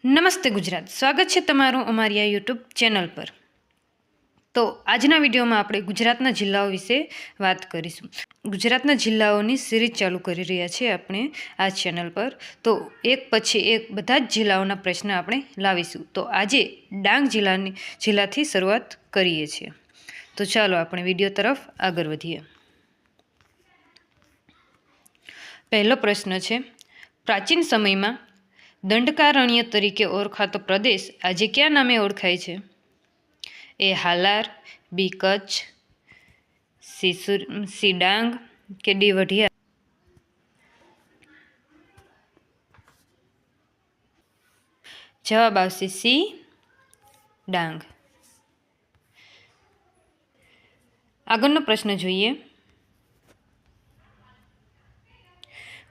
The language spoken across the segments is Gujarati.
નમસ્તે ગુજરાત, સ્વાગત છે તમારું અમારી આ યુટ્યુબ ચેનલ પર। તો આજના વિડીયોમાં આપણે ગુજરાતના જિલ્લાઓ વિશે વાત કરીશું। ગુજરાતના જિલ્લાઓની સિરીઝ ચાલુ કરી રહ્યા છીએ આપણે આ ચેનલ પર। તો એક પછી એક બધા જ જિલ્લાઓના પ્રશ્ન આપણે લાવીશું। તો આજે ડાંગ જિલ્લાથી શરૂઆત કરીએ છીએ। તો ચાલો આપણે વિડીયો તરફ આગળ વધીએ। પહેલો પ્રશ્ન છે, પ્રાચીન સમયમાં દંડકારણ્ય તરીકે ઓળખાતો પ્રદેશ આજે કયા નામે ઓળખાય છે? એ હાલાર, બી કચ્છ, સી ડાંગ કે ડી વઢિયાર? જવાબ આવશે સી ડાંગ। આગળનો પ્રશ્ન જોઈએ।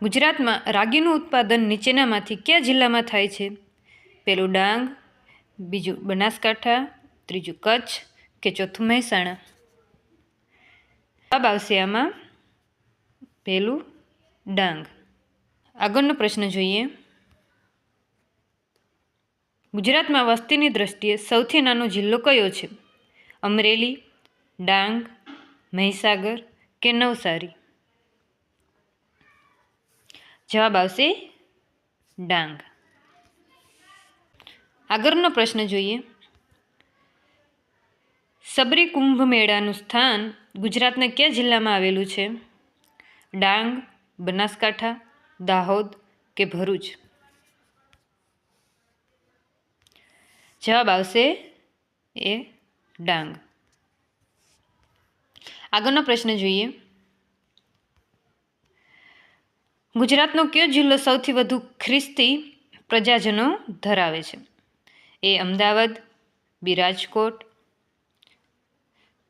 ગુજરાતમાં રાગીનું ઉત્પાદન નીચેનામાંથી કયા જિલ્લામાં થાય છે? પેલું ડાંગ, બીજું બનાસકાંઠા, ત્રીજું કચ્છ કે ચોથું મહેસાણા? જવાબ આવશે આમાં પેલું ડાંગ। આગળનો પ્રશ્ન જોઈએ। ગુજરાતમાં વસ્તીની દ્રષ્ટિએ સૌથી નાનો જિલ્લો કયો છે? અમરેલી, ડાંગ, મહીસાગર કે નવસારી? જવાબ આવશે ડાંગ। આગળનો પ્રશ્ન જોઈએ। સબરી કુંભ મેળાનું સ્થાન ગુજરાતના કયા જિલ્લામાં આવેલું છે? ડાંગ, બનાસકાંઠા, દાહોદ કે ભરૂચ? જવાબ આવશે એ ડાંગ। આગળનો પ્રશ્ન જોઈએ। ગુજરાતનો કયો જિલ્લો સૌથી વધુ ખ્રિસ્તી પ્રજાજનો ધરાવે છે? એ અમદાવાદ, બી રાજકોટ,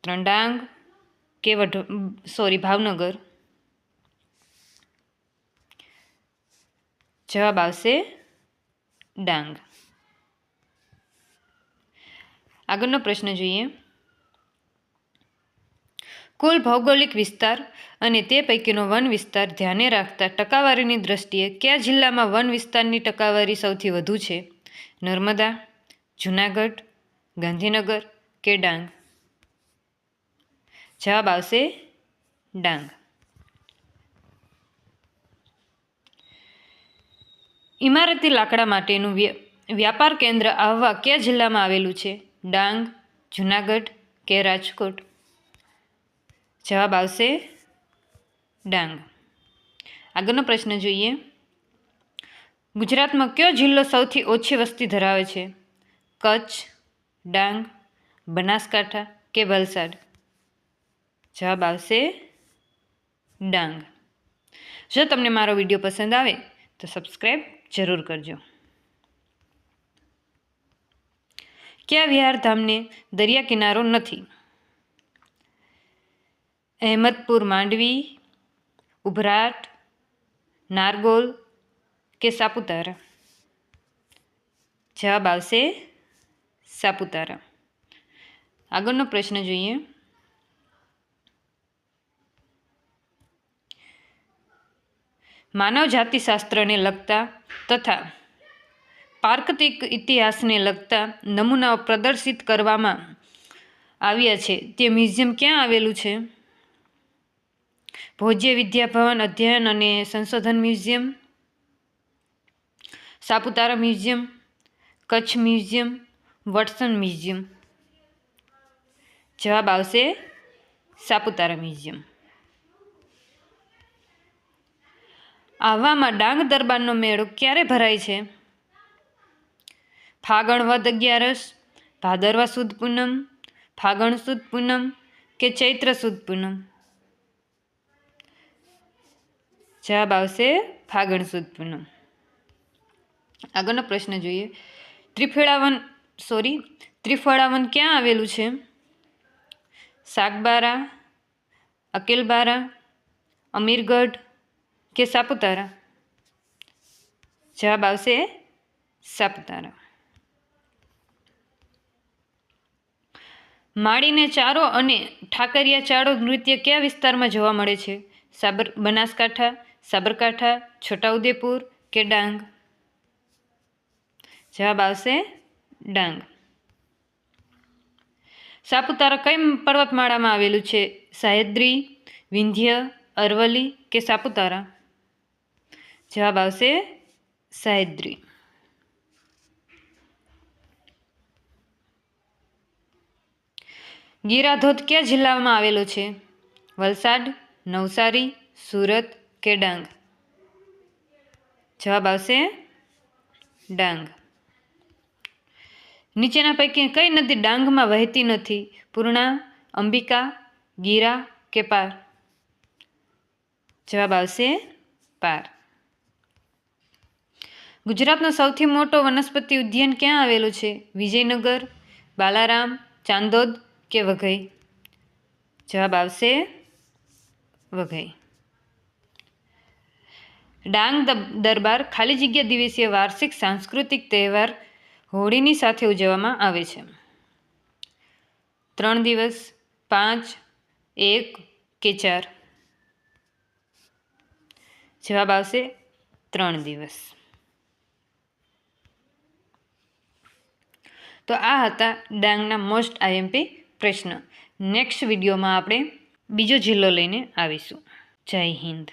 ડાંગ કે ભાવનગર? જવાબ આવશે ડાંગ। આગળનો પ્રશ્ન જોઈએ। કુલ ભૌગોલિક વિસ્તાર અને તે પૈકીનો વન વિસ્તાર ધ્યાને રાખતા ટકાવારીની દ્રષ્ટિએ કયા જિલ્લામાં વન વિસ્તારની ટકાવારી સૌથી વધુ છે? નર્મદા, જૂનાગઢ, ગાંધીનગર કે ડાંગ? જવાબ આવશે ડાંગ। ઇમારતી લાકડા માટેનું વ્યાપાર કેન્દ્ર આહવા કયા જિલ્લામાં આવેલું છે? ડાંગ, જૂનાગઢ કે રાજકોટ? જવાબ આવશે ડાંગ। આગળનો પ્રશ્ન જોઈએ। ગુજરાતમાં કયો જિલ્લો સૌથી ઓછી વસ્તી ધરાવે છે? કચ્છ, ડાંગ, બનાસકાંઠા કે વલસાડ? જવાબ આવશે ડાંગ। જો તમને મારો વિડીયો પસંદ આવે તો સબસ્ક્રાઈબ જરૂર કરજો। કયા વિહારધામને દરિયા કિનારો નથી? અહેમદપુર માંડવી, ઉભરાટ, નારગોલ કે સાપુતારા? જવાબ આવશે સાપુતારા। આગળનો પ્રશ્ન જોઈએ। માનવ જાતિશાસ્ત્રને લગતા તથા પાર્કતિક ઇતિહાસને લગતા નમૂનાઓ પ્રદર્શિત કરવામાં આવ્યા છે તે મ્યુઝિયમ ક્યાં આવેલું છે? ભોજ્ય વિદ્યા ભવન અધ્યયન અને સંશોધન museum, Saputara museum, Kutch museum, Watson museum? જવાબ આવશે સાપુતારા મ્યુઝિયમ। આહવામાં ડાંગ દરબારનો મેળો ક્યારે ભરાય છે? ફાગણ વદ 11, ભાદરવા સુદ પૂનમ, ફાગણ સુદ પૂનમ કે ચૈત્ર સુદ પૂનમ? જવાબ આવશે ફાગણ સુદ પૂનમ। આગળનો પ્રશ્ન જોઈએ। ત્રિફળાવન ક્યાં આવેલું છે? સાગબારા, અકેલબારા, અમીરગઢ કે સાપુતારા? જવાબ આવશે સાપુતારા। માળીને ચારો અને ઠાકરિયા ચાળો નૃત્ય કયા વિસ્તારમાં જોવા મળે છે? બનાસકાંઠા, સાબરકાંઠા, છોટાઉદેપુર કે ડાંગ? જવાબ આવશે ડાંગ. સાપુતારા કઈ પર્વતમાળામાં આવેલું છે? સહ્યાદ્રી, વિંધ્ય, અરવલ્લી કે સાપુતારા? જવાબ આવશે સહ્યાદ્રી. ગીરા ધોધ કયા જિલ્લામાં આવેલો છે? વલસાડ, નવસારી, સુરત કે ડાંગ? જવાબ આવશે ડાંગ. નીચેના પૈકી કઈ નદી ડાંગમાં વહેતી નથી? પૂર્ણા, અંબિકા, ગીરા કે પાર? જવાબ આવશે પાર. ગુજરાતનો સૌથી મોટો વનસ્પતિ ઉદ્યાન ક્યાં આવેલું છે? વિજયનગર, બાલારામ, ચાંદોદ કે વઘઈ? જવાબ આવશે વઘઈ. ડાંગ દરબાર ખાલી જગ્યા દિવસીય વાર્ષિક સાંસ્કૃતિક તહેવાર હોળીની સાથે ઉજવવામાં આવે છે. 3 દિવસ, 5, 1 કે 4? જવાબ આવશે 3 દિવસ. તો આ હતા ડાંગના મોસ્ટ આઈએમપી પ્રશ્ન. નેક્સ્ટ વિડીયોમાં આપણે બીજો જિલ્લો લઈને આવીશું. જય હિન્દ.